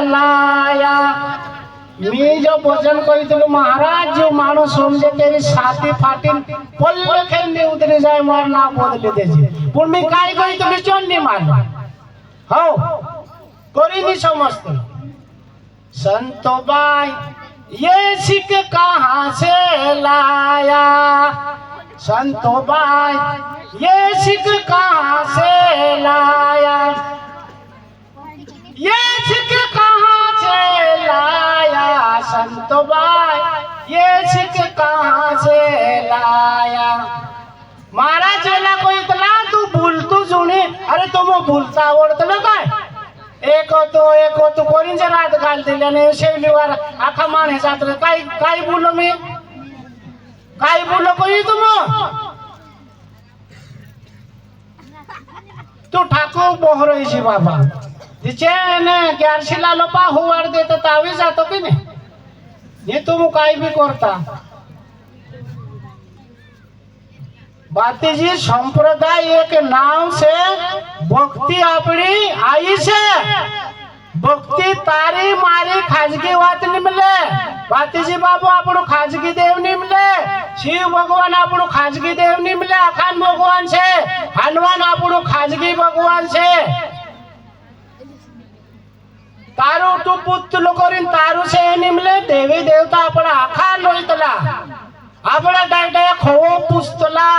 लाया। मी जो भजन कही महाराज जो मानो समझे तेरी छाती फाटी पल्ले खेलने उतरी जाए मार ना बदले देजे पण मी काय कही चोंडी मार हो कोरी नहीं समझते। संतोबाई ये सिक कहाँ से लाया, संतोबाई ये सिक कहाँ से लाया, ये सिक कहाँ से लाया, संतोबाई ये सिक कहाँ से लाया। महाराज चला कोई इतला तू भूल तू सुने अरे तुम भूलता आवडतं काय एक होतो कोणीच्या रात घाल दिल्याने शेवलीवर आखा माणे जात काय बोलो मी काय बोलो कोई तुम तू ठाकू बोहरोयची बाबा तिचे ने ग्यारशीला लोपा हुवाड देत तावी जातो की नाही हे तुम काय भी करता। बातीजी संप्रदाय एक नाम से भक्ति अपनी आई से भक्ति तारी मारी खाजगी बात नहीं मिले। बातीजी बाबू आपण खाजगी देव नहीं मिले, शिव भगवान आपण खाजगी देव नहीं मिले, अखान भगवान से हनुमान आपण खाजगी भगवान से तारू तू पुत्र करीन तारू से नहीं मिले। देवी देवता आपण आखा लोईतला आपला डायडा खो पुस्तला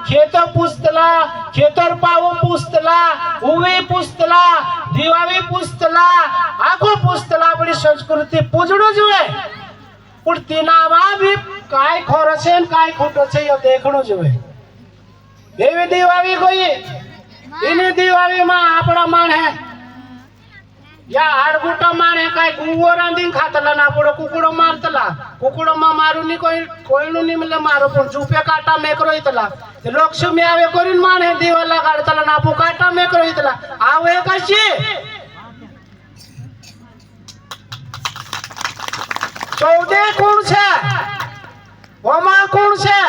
खेत पुस्तला खेतर पाव पुस्तला उवी पुस्तला दिवावी पुस्तला आखो पुस्तला अपनी संस्कृति पूजणो जुए पण तिनामा भी काय खरं छे काय खोटं छे यो देखणो जुए। देवी दिवावी कोई इनी दिवावी में आपड़ा मान है या आड़गुटा मान है काय गुवो रांधीन खातला ना आपड़ो कुकुड़ो मारतला कुकुड़ो मा मारू नी कोई नहीं मिले मारो पण चुपे काटा मेकरो इतला लक्ष्मी आवे करीन मान है दिवाला काढतला ना आपू काटा मेकरो इतला आवे कशी चौदे कोण छे ओमा कोण छे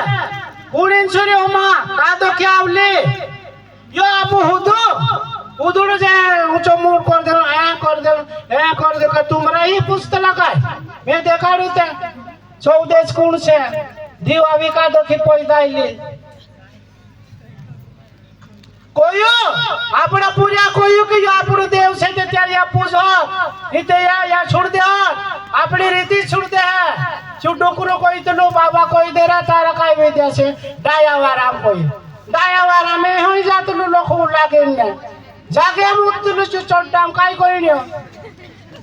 कुणीन सुरी ओमा कादो के आवली यो आपू हुदू उदुड़ जाए ऊंचो मुंह कर दे तुमरा ही पुस्तला काय मैं देखाडू ते चौदेश कोण छे दिवावी का दोखी पैदाइली कोयो आपड़ा पूजा कोयो कि आपड़ो देव से ते त्या पूजो इते या छोड़ दे अपनी रीति छोड़ दे है चुटुकरो कोई तो बाबा कोई देरा तारा काय वेद्या से डायावाराम कोई डायावाराम में होई जात लो लोखो लागे ने जागे मुत्तुलु चोड्डाम काय कोई ने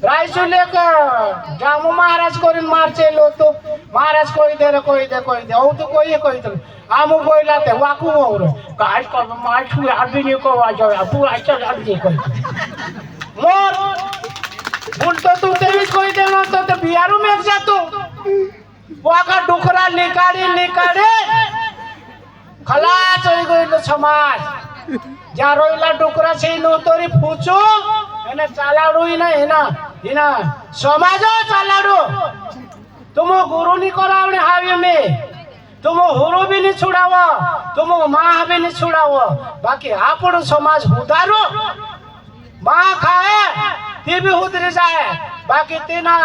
रायसु लेकर जामु महाराज कोरिन मारचे लो तो महाराज कोई दे ओ तो कोई तो आमु कोई लाते वाकू और काट को मार छु आदमी ने को आ जाओ पूरा चल आदमी कोई मोर बुल तो तू तेरी कोई देनो तो बियारू में जा तू वाका डुकरा लिकाड़े खलास होई गइल समाज जा रोइला डुकरा से नो तोरी पूछो एने चालाडू इना समाज चालाडू तुम गुरु नहीं करावने हावे में तुम हुरो भी नहीं छुड़ावो तुम माँ भी नहीं छुड़ावो बाकी आपण समाज हुदारो माँ खाए ती भी हुदरी जाए बाकी तीना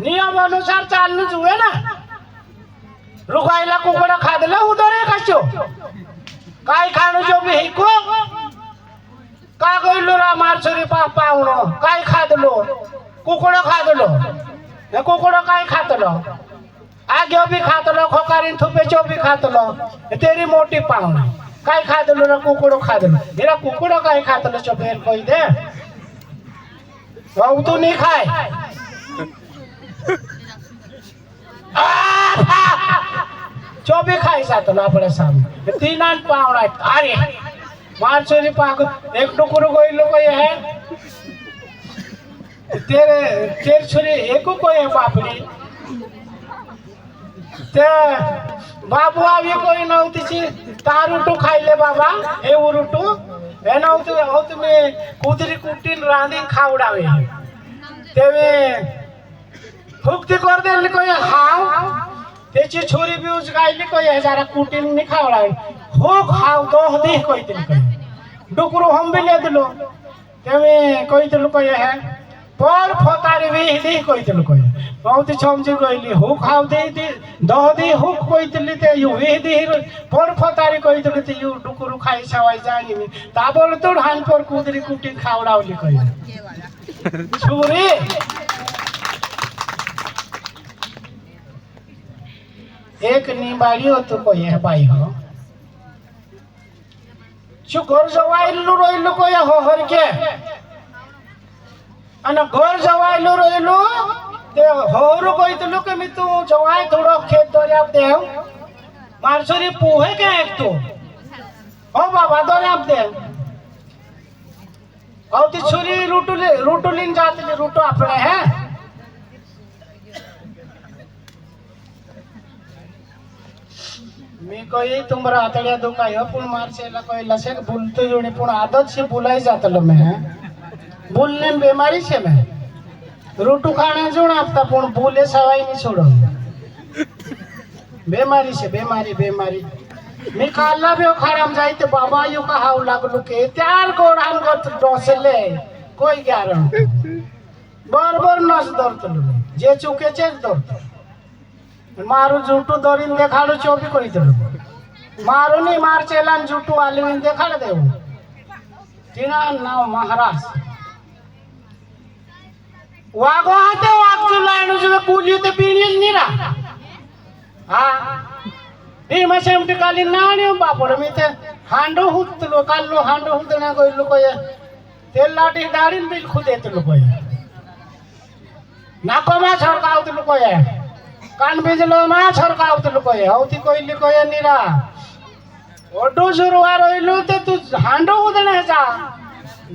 नियम अनुसार चालने जुए ना रुगाईला कुकड़ा खादला उधरे कशो काय खाणो जो भी हिको का गइलो रा मारछरी पावनो काय खादलो कुकड़ो खादलो हे कुकड़ो काय खातलो आगे भी खातलो खोकारीन थुपे चो भी खातलो तेरी मोटी पावना काय खादलो रा कुकड़ो खादलो मेरा कुकड़ो काय खातलो चो फेर कोई दे वो तू नहीं खाए चो भी खाई जातलो अपने सामने तीन पावना अरे मारछरी पाक एक टुकड़ो कोई लो कोई है तेरे छुरी एको कोई है बापरी ते बाबू आवी कोई नव्हती ची तारुटू खाइले बाबा हे उरुटू हे नव्हती हो तुम्ही कुदरी कुटीन रांधीन खावडावे तेवे फुकती कर देली कोई हाव त्याची छोरी भी उचकायली कोई है जरा कुटीन नहीं खावडावे हो खाव दो दी कोई दिन कोई डुकरू हम भी ले दिलो तेवे कोई दिलो कोई है पर फोता मारी वी दी कोइतल कोय बहुत समझी गइली हुक हाउ दे दह दी हुक कोइतली ते यु वी दी पर फतारी कोइतली ते यु डुकुरु खाइ सवाई जानी मी ताबोल तोड हान पर कुदरी कुटी खावडावली कोय छुरी एक निबाड़ी हो तो कोई है भाई हो चु घर जवाइलु रोइलु कोई हो हर के अन घर जवाइलु रोइलु ते होरु कोई तो लोके मी तू जवाई थोड़ो खेत दरिया देव मारसरी पूहे के एक तो ओ बाबा दरिया देव औ ती छुरी रूटुलिन जातली रूटो अपने हैं मी कोई तुमरा आतड्या दुखाय पण मारसेला कोई लसे बोलतो जोणी पण आदत से बुलाई जातलो मैं बोलने में बीमारी से मैं रोटू खाने जोण आपता पण बोले सवाई नहीं छोड़ो बीमारी से बीमारी मी काला भी खराम जाईते बाबा यू का हाव लागलो के त्यार गोड हम गत डोसले कोई ग्यारण बरबर नस दरतलो जे चुके चेक दरत मारू जूटू दरिन देखाडो चोपी कहितलो मारू नी मार चेलान जूटू आलीन देखाड देऊ तिना नाव महाराज वागो हाते वाग जुलायनो जुवे कुलिते पिनिल निरा हा नी मसेमटी काली नाणी बापड़ मी ते हांडो हुतलो काल्लो हांडो हुदना गइलो कोय तेल लाटी दाड़ीन बिल खुदेतलो कोय नाकोमा छरकाउतलो कोय कान बिजलो मा छरकाउतलो कोय हौती कोइली कोय निरा ओडो जुरवा रइलो ते तू हांडो हुदना जा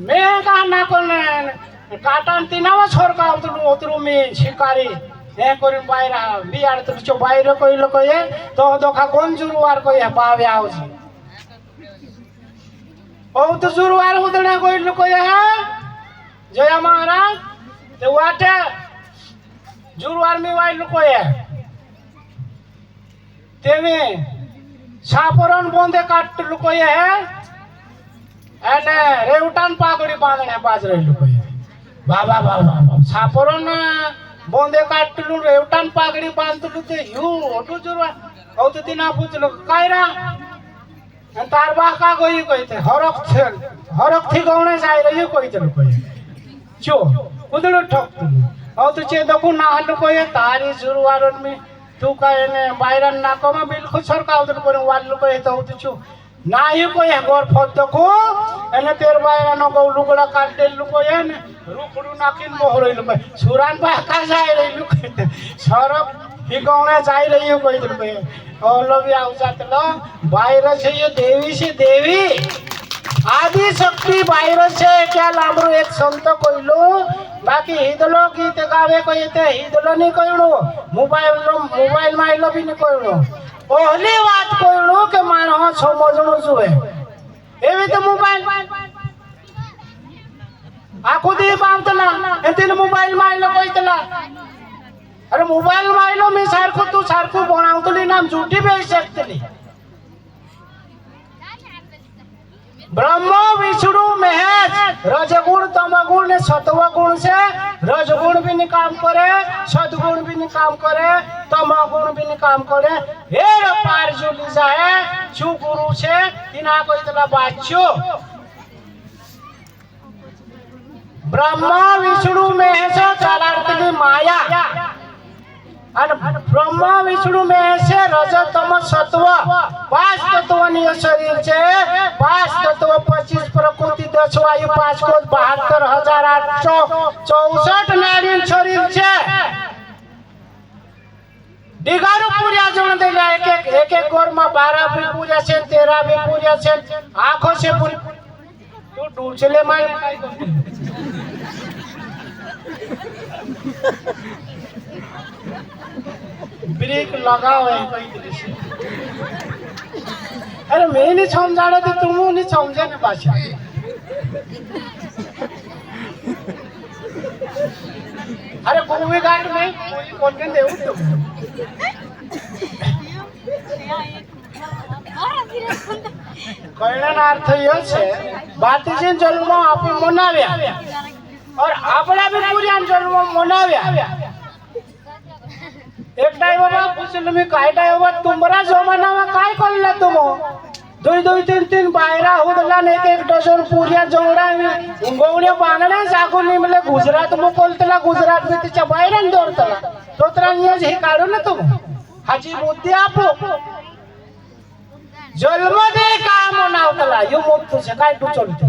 मे का नाकोने काटन तिनावा छरकाउतलो ओतरो मे शिकारी हे करून बाहेर बियाड तुझ्या बाहेर कइलो कोय तो दोखा कोण जुरवार कोय बावे आवजी ओ तो जुरवार हुदना कइलो कोय जय महाराज ते वाटे जुरवार मी वाइलो कोय तेमे सापरण बोंदे काटलो कोय एने रेवटान पागडी बांधण्या बाज रहिलो कोय बाबा सापरण बोंदे काटलू रेवटान पागडी बांधलू ते यू ओटू जुरवा औ तो तिना पूछलो काय रा अन तार बा का गई कहिते हरक थी गौणे जाय रही कहितलो कोय चो उदलो ठकतलू औ तो चे दकू नाहलू कोय तारी जुरवारन में तू काय ने बायरन नाकोमा बिलकुल सरकाउतल कोन वालू कोय तो चो नाही कोय गोर फदको एने तेर बायरन गौ लुगड़ा काट देलू कोय ने रुखडू नाकिन मोहरइलू कोय सुरान बा का जाय रहिलू कोय सरक ही गौणे जाय रही कोय कोय ओलो भी आउ जातलो बायर से ये देवी आदि शक्ति बायर से क्या लामरो एक संत कोइलो बाकी हिदलो गीत गावे कोइते हिदलो नहीं कोइलो मोबाइल माइलो भी नहीं कोइलो ओहली बात कोइलो के मानो समझनो जुए एवे तो मोबाइल आखो दी बावतला एतिन मोबाइल माइलो कोइतला अरे मोबाइल माइलो मी सारखो तू सारखो बनावतली नाम झूठी बेच सकतली ब्रह्म विष्णु महेश रजगुण तमगुण ने सत्वगुण से रजगुण भी नहीं काम करे सद्गुण भी नहीं काम करे तमगुण भी नहीं काम करे हेर पार जुली जाए चु गुरु से तिना को इतना बाच्यो ब्रह्म विष्णु महेश चालार्तली माया अन ब्रह्म विष्णु में से रजतम सत्व 5 तत्वनीय शरीर छे 5 तत्व 25 प्रकृति 10 वायु 5 कोष 72,864 नारी शरीर छे दिगारु पूजा जोन देला एक गोर में 12 भी पूजा छे 13 भी पूजा छे आंखों से पूरी तू डूचले माय काय ब्रेक लगाओ है कोई दृश्य अरे मैं नहीं समझा तो तुम नहीं समझे ना पाछा अरे गोवी घाट में कोई कौन के देऊ तो कळना अर्थ यो छे बातीचे जन्म आपण मनाव्या और आपड़ा भी पूरी जन्म मनाव्या एक टाइम बाबा पूछल मी काय टाइम बाबा तुमरा जमाना काय करला तुम दुई दुई तीन तीन बायरा होदला ने एक डझन पुरिया जोंगडा उंगवण्या बांगड्या जागून निमले गुजरात मोकलतला गुजरात में तिच्या बायरान दोरतला तोतरा नियज हे काढू ना तुम हाजी मुद्दे आपो जन्म दे का मनावतला यो मुद्दू से काय तू चलतो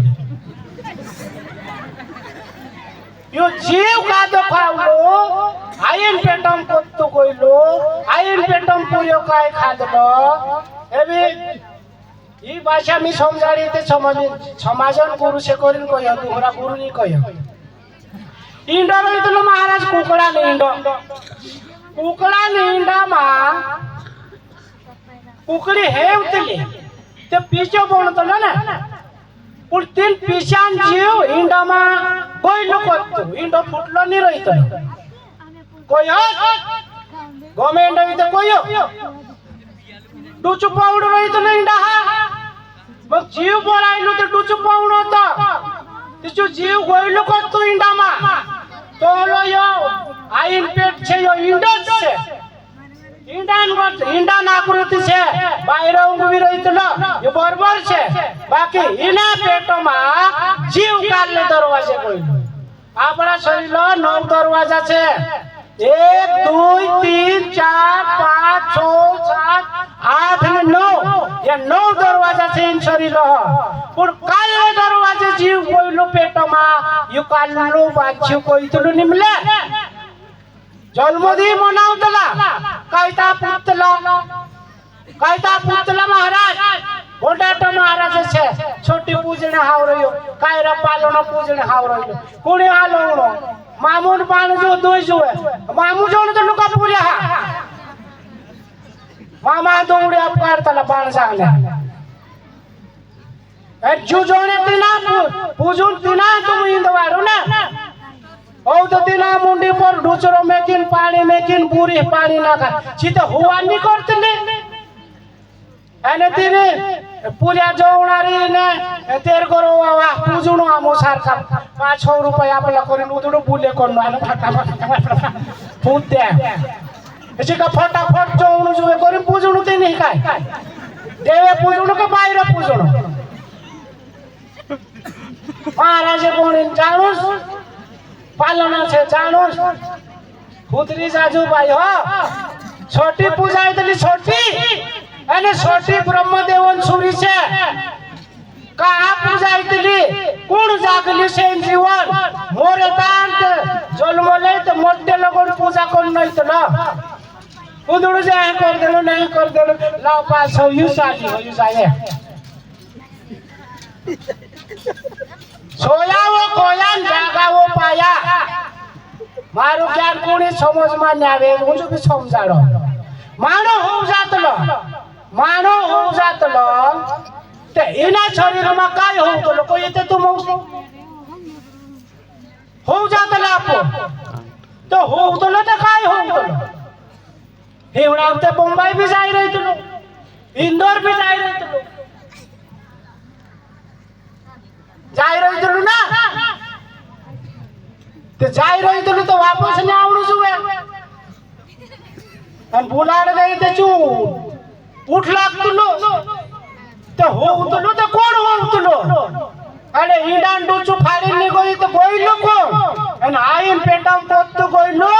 यो जीव का तो खावलो आयन पेटम कोत्तू कोइलो आयन पेटम पुरियो काय खादलो एबी ही भाषा मी समजाडी ते समाजन गुरु से करीन कय तुहरा गुरु नी कय इंडो रहितलो महाराज कुकड़ा इंडा मा कुकड़ी हेवतली ते पीछे बनतलो ना पण तीन पिशान जीव इंडा मा कोइलो कोत्तू इंडो फुटलो नी रहितलो कोय गवर्नमेंट इथे कोय डुचू पावड रहितलो इंडा मग जीव बोलायलो ते डुचू पावड होता तिचो जीव गोइलो कोत्तू इंडा मा तोलो यो आईन पेट छे यो इंडोच छे इंडान आकृति छे बाहेर ઊંઘવી રહીતલો ये बरोबर छे बाकी इना पेटोमा जीव काढले दरवाजे कोइलो आपड़ा शरीरलो 9 दरवाजा छे 1 2 3 4 5 6 7 8 અને 9 ये 9 दरवाजा छे इन शरीरलो पण काढले दरवाजे जीव कोइलो पेटोमा यो काढलो बाच्यू कोइतलो निमले जन्मदी मनावतला कायता पुतला महाराज गोटाटा महाराज छे छोटी पूजणे हाव रह्यो कायरा पालनो पूजणे हाव रह्यो कोणी हालवणो मामून पाण जो दोय जोए मामू जोण तो लुका पूर्या हा मामा दौड़े अपकारतला बाण सांगले एजू जोणे तिना पूजून तिना तुम इंदवारू ना औ तो तिना मुंडी पर डुचरो मेकिन बुरी पाणी नाका सीते हुवानी करतले आणि तिने पुऱ्या जवणारी ने तेर करो वा पूजूनो आमो सारखा 5-6 रुपये आपला करून उदडो बुले कोण आणि फटाफट फूट द्या अशी का फटाफट जवणू जुवे करून पूजूनो ते नाही काय देवे पूजूनो का बाहेर पूजूनो महाराजे कोणी जाणूस पालना छे जाणूस खुदरी जाजू भाई हो छोटी पूजा इतनी छोटी અને छोटी ब्रह्मदेवन सुरी छे का आ पूजा इतनी कोण जागली छे जीवन मोरे दांत जन्म ले तो मोठे लोगन पूजा कोण नाही तर उदुडू जाय कर देलो नाही कर देलो लाव पास हो यू साजी हो यू जाय सोयावो कोयान जागावो पाया मारू ज्ञान कोणी समज માં આવે હું જો કે સમજાડો માણો હોવ જાતલો તે એના શરીરમાં કાય હોવતલો કોઈ તે તું હોવ જાતલા આપો તો હોવતલો તે કાય હોવતલો हेवड़ा ते मुंबई भी जाई रहितलो इंदौर भी जाई रहितलो ना ते जाई रहितलो तो वापस ने आवणू जुवे अन बुलाड गई ते चू उठ लागतलो ते होवतलो ते कोण होवतलो अरे ईडान डोचू फाडी निगोई तो गोइलो कोण अन आईन पेटाम पोत्तू गोइलो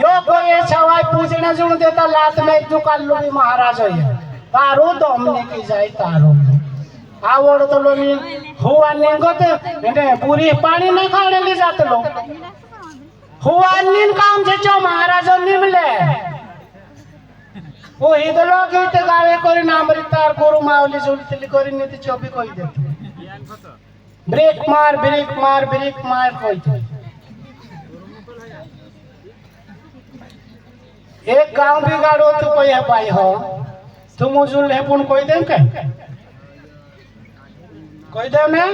यो कोई सवाई पूजने जुण देता लात में दुकान लोगी महाराज होय तारो तो हमने की जाय तारो आवड तो लोनी हुआ निगोते ने पूरी पानी न खाणेली जातलो हुआ निन काम छे चो महाराज निमले वो हिदलो गीत गावे कोरी नामरितार गुरु मावली जुलतली कोरी नीति चोबी कोई देते ब्रेक मार कोई तो एक गांव भी गाड़ो तो कोई है भाई हो तुम उजुल है पुन कोई दे के कोई दे ना